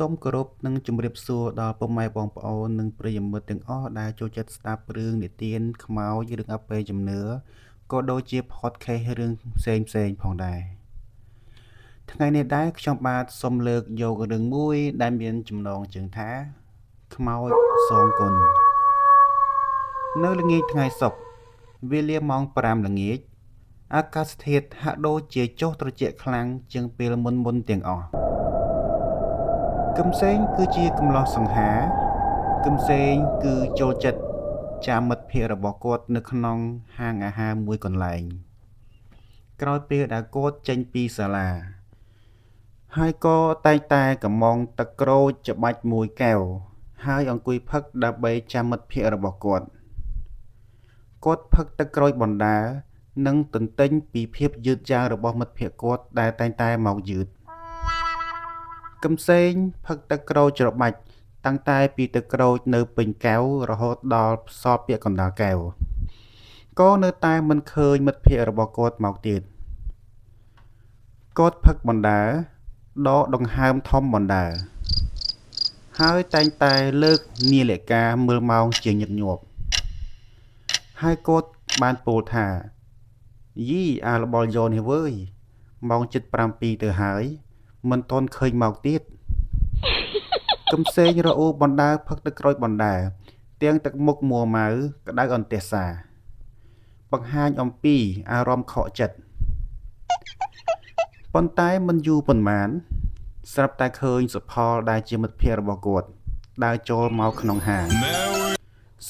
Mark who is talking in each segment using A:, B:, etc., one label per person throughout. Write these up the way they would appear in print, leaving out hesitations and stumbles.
A: សូមគោរពនិងជម្រាបសួរដល់ពុកម៉ែបងប្អូននិងប្រិយមិត្តទាំងអស់ដែលចូលចិត្តស្ដាប់រឿងនិទានខ្មោចរឿងអបិយជំនឿក៏ដូចជា podcast រឿងផ្សេងផងដែរថ្ងៃនេះដែរខ្ញុំបាទសូមលើកយករឿងមួយដែលមានចំណងជើងថាខ្មោចសងគុណនៅល្ងាចថ្ងៃសុក្រវេលាម៉ោង5ល្ងាចអាកាសធាតុហាក់ដូចជាចុះត្រជាក់ខ្លាំងជាងពេលមុនទាំងអស់កឹមសេងគឺជាកម្លោះសង្ហាកឹមសេងគឺចូលចិត្តចាំមិត្តភ័ក្តិរបស់គាត់នៅក្នុងហាងអាហារមួយកន្លែងក្រោយពេលដែលគាត់ចេញពីសាលាហើយក៏តែងតែកំងទឹកក្រូចច្បាច់មួយកែវហើយអង្គុយផឹកដើម្បីចាំមិត្តភ័ក្តិរបស់គាត់ផឹកទឹកក្រូចបណ្ដានិងទន្ទិញពីភាពយឺតយ៉ាវរបស់មិត្តភ័ក្តិគាត់ដែលតែងតែមកយឺតកឹមសេងផឹកទឹកក្រូចច្របាច់តាំងតែពីទឹកក្រូចនៅពេញកែវរហូតដល់សល់ពាក់កណ្ដាលកែវក៏នៅតែមិនឃើញមិត្តភ័ក្តិរបស់គាត់មកទៀតគាត់ផឹកបណ្ដាដកដង្ហើមធំបណ្ដាហើយតែងតែលើកនាឡិកាមើលម៉ោងជាញឹកញាប់ហើយគាត់បានពោលថាយីអារបល់យ៉ូនេះវើយម៉ោង7:07ទៅហើយមិនទាន់ឃើញមកទៀតកឹមសេងរអ៊ូបណ្ដាផឹកទឹកក្រូចបណ្ដាទាំងទឹកមុខមួម៉ៅក្តៅអន្ទះសាបង្ហាញអំពីអារម្មណ៍ខកចិត្តប៉ុន្តែមិនយូរប៉ុន្មានស្រាប់តែឃើញសុផលដែលជាមិត្តភ័ក្តិរបស់គាត់ដើរចូលមកក្នុងហាង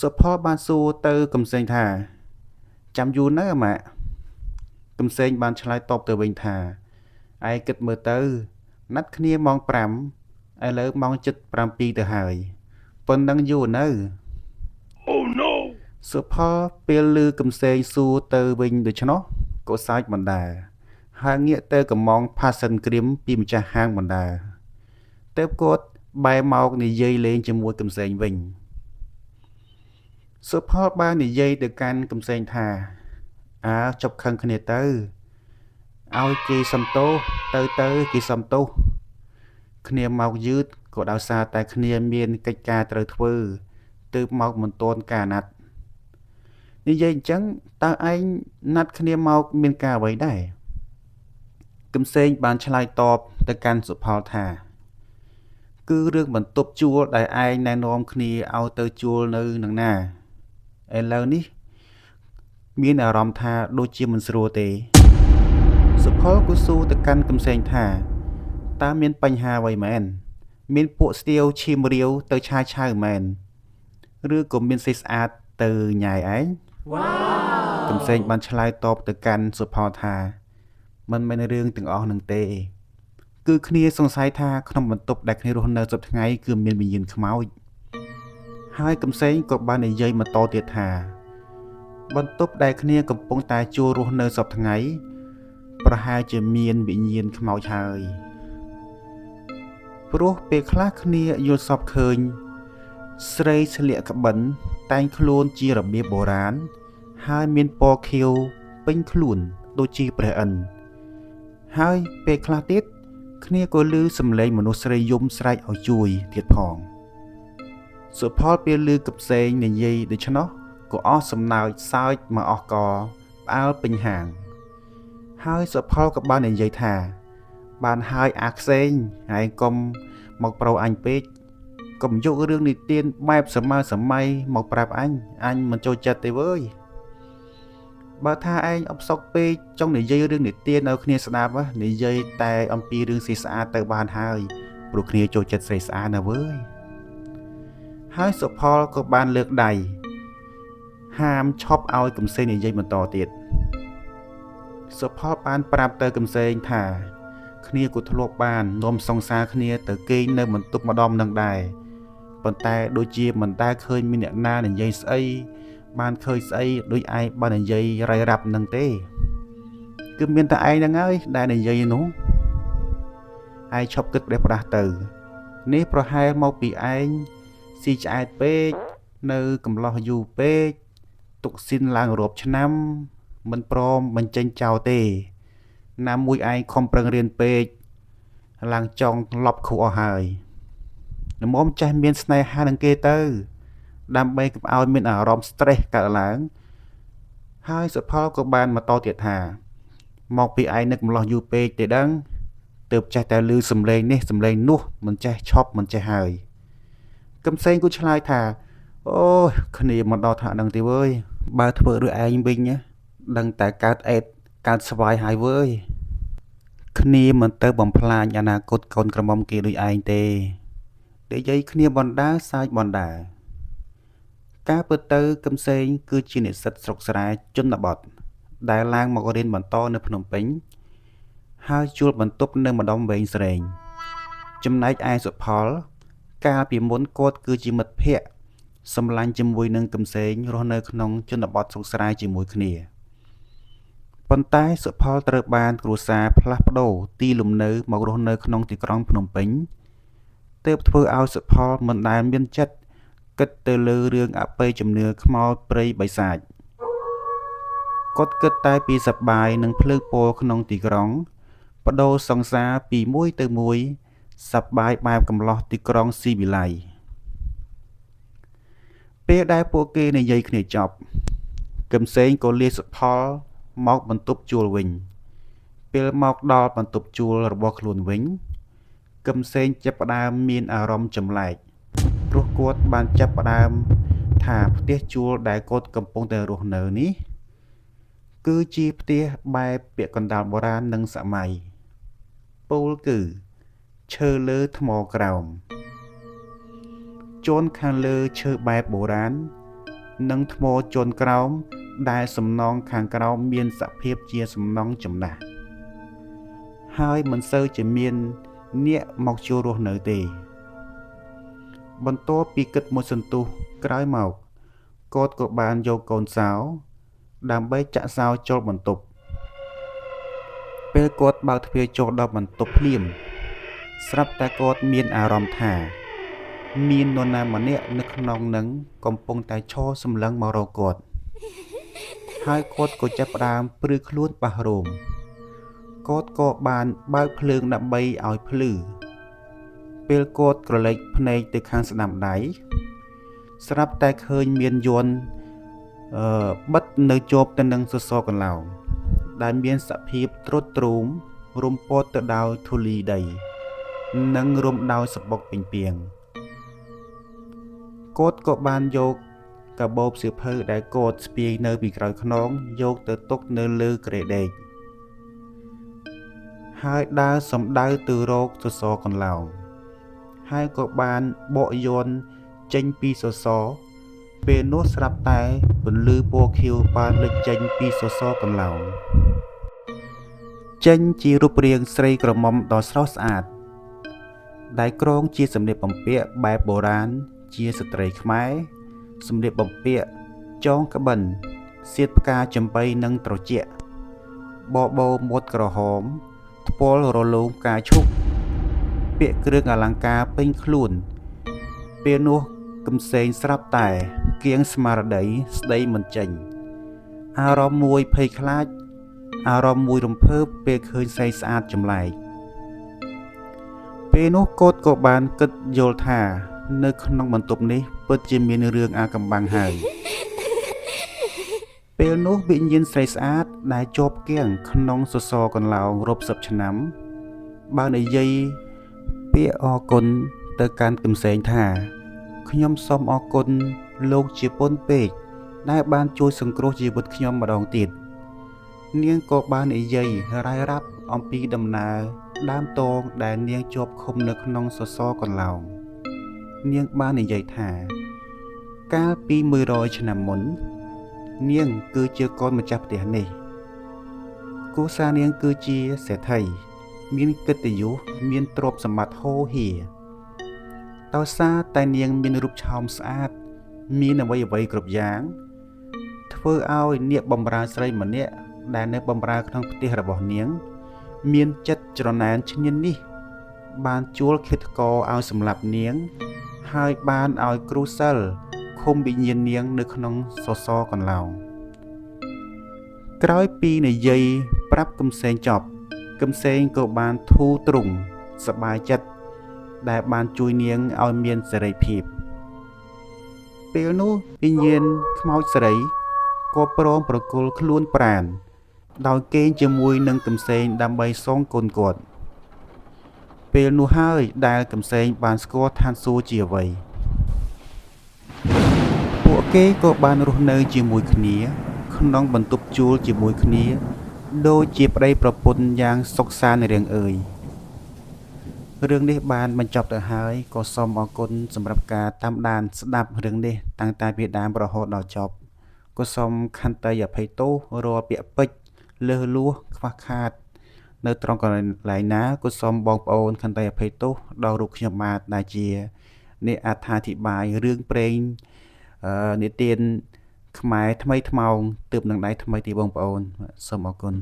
A: សុផលបានសួរទៅកឹមសេងថាចាំយូរនៅអាម៉ាក់កឹមសេងបានឆ្លើយតបទៅវិញថាឯងគិតមើលទៅណាត់គ្នាម៉ោង5ឥឡូវម៉ោង7:07ទៅហើយប៉ុណ្ណឹងយូរនៅ Oh no សុផលពេលឮកឹមសេងសួរទៅវិញដូច្នោះក៏សើចបណ្ដាហើយងាកទៅកំងផាសិនក្រៀមពីម្ចាស់ហាងបណ្ដាទៅគាត់បែរមកនិយាយលេងជាមួយកឹមសេងវិញសុផលបាននិយាយទៅកាន់កឹមសេងថាចប់ខឹងគ្នាទៅឲ្យគេសំទោសទៅគេសំទោសគ្នាមកយឺតក៏ដោយសារតែគ្នាមានកិច្ចការត្រូវធ្វើទើបមកមិនទាន់ការណាត់និយាយអញ្ចឹងតើឯងណាត់គ្នាមកមានការអ្វីដែរកឹមសេងបានឆ្លើយតបទៅកាន់សុផលថាគឺរឿងបន្ទប់ជួលដែលឯងណែនាំគ្នាឲ្យទៅជួលនៅនឹងណាឥឡូវនេះមានអារម្មណ៍ថាដូចជាមិនស្រួលទេសុផលក៏សួរទៅកាន់កឹមសេងថាតើមានបញ្ហាអ្វីមែនមានពួកស្ទាវឈាមរាវទៅឆាយឆៅមែនឬក៏មានសេះស្អាតទៅញ៉ាយឯងវ៉ាវកឹមសេងបានឆ្លើយតបទៅកាន់សុផលថាមិនមែនរឿងទាំងអស់នឹងទេគឺគ្នាសង្ស័យថាក្នុងបន្ទប់ដែលគ្នារស់នៅសប្តាហ៍ថ្ងៃគឺមានវិញ្ញាណខ្មោចហើយកឹមសេងក៏បាននិយាយបន្តទៀតថាបន្ទប់ដែលគ្នាកំពុងតែជួលរស់នៅសប្តាហ៍ថ្ងៃប្រហែលជាមានវិញ្ញាណខ្មោចហើយព្រោះពេលខ្លះគ្នាយល់សពឃើញស្រីស្លៀកក្បិនតែងខ្លួនជារបៀបបុរាណហើយមានពណ៌ខៀវពេញខ្លួនដូចជាព្រះឥន្ទហើយពេលខ្លះទៀតគ្នាក៏ឮសំឡេងមនុស្សស្រីយំស្រែកឲ្យជួយទៀតផងសុផលពេលឮកឹមសេងនិយាយដូច្នោះក៏អស់សំណើចសើចមកអស់កផ្អើលពេញហាងហើយសុផលក៏បាននិយាយថាបានហើយអាខ្សេងហើយកុំមកប្រូអញពេកកុំយករឿងនិទានបែបសម័យមកប្រាប់អញមិនចូលចិត្តទេវើយបើថាឯងអបសុកពេកចង់និយាយរឿងនិទានឲ្យគ្នាស្ដាប់និយាយតែអំពីរឿងស្រីស្អាតទៅបានហើយព្រោះគ្នាចូលចិត្តស្រីស្អាតណាវើយហើយសុផលក៏បានលើកដៃហាមឈប់ឲ្យកឹមសេងនិយាយបន្តទៀតសុផលបានប្រាប់ទៅកឹមសេងថាគ្នាក៏ធ្លាប់បាននាំសង្សារគ្នាទៅគេងនៅបន្ទប់ម្ដងនឹងដែរប៉ុន្តែដូចជាមិនដែលឃើញមានអ្នកណានិយាយស្អីបានឃើញស្អីដូចឯងបាននិយាយរៃរ៉ាប់នឹងទេគឺមានតែឯងហ្នឹងហើយដែលនិយាយនោះឯងឈប់គិតផ្ដេសផ្ដាស់ទៅនេះប្រហែលមកពីឯងស៊ីឆ្អែតពេកនៅកំឡោះយូរពេកទុកស៊ីនឡើងរាប់ឆ្នាំមិនព្រមបញ្ចេញចោលទេណាមួយឯងខំប្រឹងរៀនពេកឡើងចង់លប់គ្រូអស់ហើយ ល្មមចេះមានស្នេហានឹងគេទៅដើម្បីកុំឲ្យមានអារម្មណ៍ stress កើតឡើងហើយសុផលក៏បានបន្តទៀតថាមកពីឯងនឹកម្លោះយូរពេកទេដឹងទើបចេះតែឮសំឡេងនេះសំឡេងនោះមិនចេះឈប់មិនចេះហើយកឹមសេងក៏ឆ្លើយថាអូយគ្នាមិនដល់ថ្នាក់ហ្នឹងទេវើយបើធ្វើឬឯងវិញដឹងតែកើតអេតកើតស្វាយហើយវើយគ្នាមិនទៅបំផ្លាញអនាគតកូនក្រមុំគេដូចឯងទេនិយាយគ្នាបណ្ដាសាចបណ្ដាការពិតទៅកឹមសេងគឺជានិស្សិតស្រុកស្រែជនបទដែលឡើងមករៀនបន្តនៅភ្នំពេញហើយជួលបន្ទប់នៅម្ដុំវែងស្រេងចំណែកឯសុផលកាលពីមុនគាត់គឺជាមិត្តភក្តិសម្លាញ់ជាមួយនឹងកឹមសេងរស់នៅក្នុងជនបទស្រុកស្រែជាមួយគ្នាប៉ុន្តែសុផលត្រូវបានគ្រួសារផ្លាស់ប្ដូរទីលំនៅមករស់នៅក្នុងទីក្រុងភ្នំពេញទើបធ្វើឲ្យសុផលមិនដែលមានចិត្តគិតទៅលើរឿងអបិយជំនឿខ្មោចព្រៃបិសាចគាត់គិតតែពីសប្បាយនិងភ្លើងពណ៌ក្នុងទីក្រុងបដូរសង្សារពីមួយទៅមួយសប្បាយបែបកំឡោះទីក្រុងស៊ីវិល័យពេលដែលពួកគេនិយាយគ្នាចប់កឹមសេងក៏លាសុផលមកបន្ទប់ជួលវិញពេលមកដល់បន្ទប់ជួលរបស់ខ្លួនវិញកឹមសេងចាប់ផ្ដើមមានអារម្មណ៍ចម្លែកព្រោះគាត់បានចាប់ផ្ដើមថាផ្ទះជួលដែលគាត់កំពុងតែរស់នៅនេះគឺជាផ្ទះបែបពាក់កណ្ដាលបុរាណនិងសម័យពោលគឺឈើលើថ្មក្រោមជន់ខាងលើឈើបែបបុរាណនិងថ្មជន់ក្រោមដែលសំណងខាងក្រោមមានសភាពជាសំណងចំណាស់ហើយមិនសូវជាមានអ្នកមកចូលរស់នៅទេបន្ទាប់ពីគិតមួយសន្ទុះក្រោយមកគាត់ក៏បានយកកូនសោដើម្បីចាក់សោចូលបន្ទប់ពេលគាត់បើកទ្វារចូលដល់បន្ទប់ភ្លាមស្រាប់តែគាត់មានអារម្មណ៍ថាមាននរណាម្នាក់នៅក្នុងនឹងកំពុងតែឈរសម្លឹងមករកគាត់ហើយគាត់ក៏ចាប់ផ្ដើមព្រឺខ្លួនបះរោមគាត់ក៏បានបើកភ្លើងដើម្បីឲ្យភ្លឺពេលគាត់ក្រឡេកភ្នែកទៅខាងស្ដាំដៃស្រាប់តែឃើញមានយន្តបិទនៅជាប់ទៅនឹងសសរកន្លោងដែលមានសភាពទ្រុឌទ្រោមរុំព័ទ្ធទៅដោយធូលីដីនិងរុំដោយសបុកពេញពីងគាត់ក៏បានយកកាបូបសៀវភៅដែលគាត់ស្ពាយនៅពីក្រោយខ្នងយកទៅទុកនៅលើគ្រែដេកហើយដើរសំដៅទៅរកសសរកន្លោងហើយក៏បានបកយន្តចេញពីសសរពេលនោះស្រាប់តែពន្លឺពណ៌ខៀវបានលេចចេញពីសសរកន្លោងចេញជារូបរាងស្រីក្រមុំដ៏ស្រស់ស្អាតដែលក្រងជាសម្លៀកបំពាក់បែបបុរាណជាស្ត្រីខ្មែរសម្លៀកបំពាក់ចងក្បិនសៀតផ្កាចំបៃនិងត្រជាក់បបោមាត់ក្រហមថ្ពាល់រលោងផ្កាឈូកពាក់គ្រឿងអលង្ការពេញខ្លួនពេលនោះកឹមសេងស្រាប់តែគៀងស្មារតីស្ដីមិនចេញអារម្មណ៍មួយភ័យខ្លាចអារម្មណ៍មួយរំភើបពេលឃើញស្រីស្អាតចម្លែកពេលនោះកូនក៏បានគិតយល់ថានៅក្នុងបន្ទប់នេះពិតជាមានរឿងអាកំបាំងហើយពេលនោះវិញ្ញាណស្រីស្អាតដែលជាប់គាំងក្នុងសសរកន្លោងរាប់សិបឆ្នាំបាននិយាយពាក្យអរគុណទៅកាន់កឹមសេងថាខ្ញុំសូមអរគុណលោកជាពុនពេកដែលបានជួយសង្គ្រោះជីវិតខ្ញុំម្ដងទៀតនាងក៏បាននិយាយរាយរាប់អំពីដំណើរដើមតងដែលនាងជាប់ឃុំនៅក្នុងសសរកន្លោងនាងបាននិយាយថាកាលពី100ឆ្នាំមុននាងគឺជាកូនម្ចាស់ផ្ទះនេះគូសានាងគឺជាសេដ្ឋីមានកិត្តិយសមានទ្រព្យសម្បត្តិហូរហៀដោយសារតែនាងមានរូបឆោមស្អាតមានអ្វីៗគ្រប់យ៉ាងធ្វើឲ្យនាងបំរើស្រីម្នាក់ដែលនៅបំរើក្នុងផ្ទះរបស់នាងមានចិត្តច្រណែនឈ្នានីសបានជួលឃាតករឲ្យសម្លាប់នាងហើយបានឲ្យគ្រូសិលឃុំវិញ្ញាណនាងនៅក្នុងសសរកន្លោងក្រោយពីនិយាយប្រាប់កឹមសេងចប់កឹមសេងក៏បានធូរទ្រង់សប្បាយចិត្ត ដែលបានជួយនាងឲ្យមានសេរីភាពពេលនោះវិញ្ញាណខ្មោចស្រីក៏ព្រមប្រគល់ខ្លួនប្រាណដោយកេងជាមួយនឹងកំសែងដើម្បីសងគុណគាត់ពេលនោះហើយដែលកំសែងបានស្គាល់ឋានសួគ៌ជាអ្វីពួកគេក៏បានរស់នៅជាមួយគ្នាក្នុងបន្ទប់ជួលជាមួយគ្នាដូចជាប្តីប្រពន្ធយ៉ាងសុខសាន្តនាងអើយរឿងនេះបានបញ្ចប់ទៅហើយក៏សូមអរគុណសម្រាប់ការតាមដានស្ដាប់រឿងនេះតាំងតែពីដើមរហូតដល់ចប់ក៏សូមខន្តីអភ័យទោសរាល់ពាក្យពេចន៍លើសលួសខ្វះខាតនៅត្រង់កន្លែងណាក៏សូមបងប្អូនខន្តីអភ័យទោសដល់រូបខ្ញុំបាទដែលជាអ្នកអត្ថាធិប្បាយរឿងព្រេងនិទានខ្មែរថ្មីថ្មោងទើបនឹងដៃថ្មីទីបងប្អូនសូមអរគុណ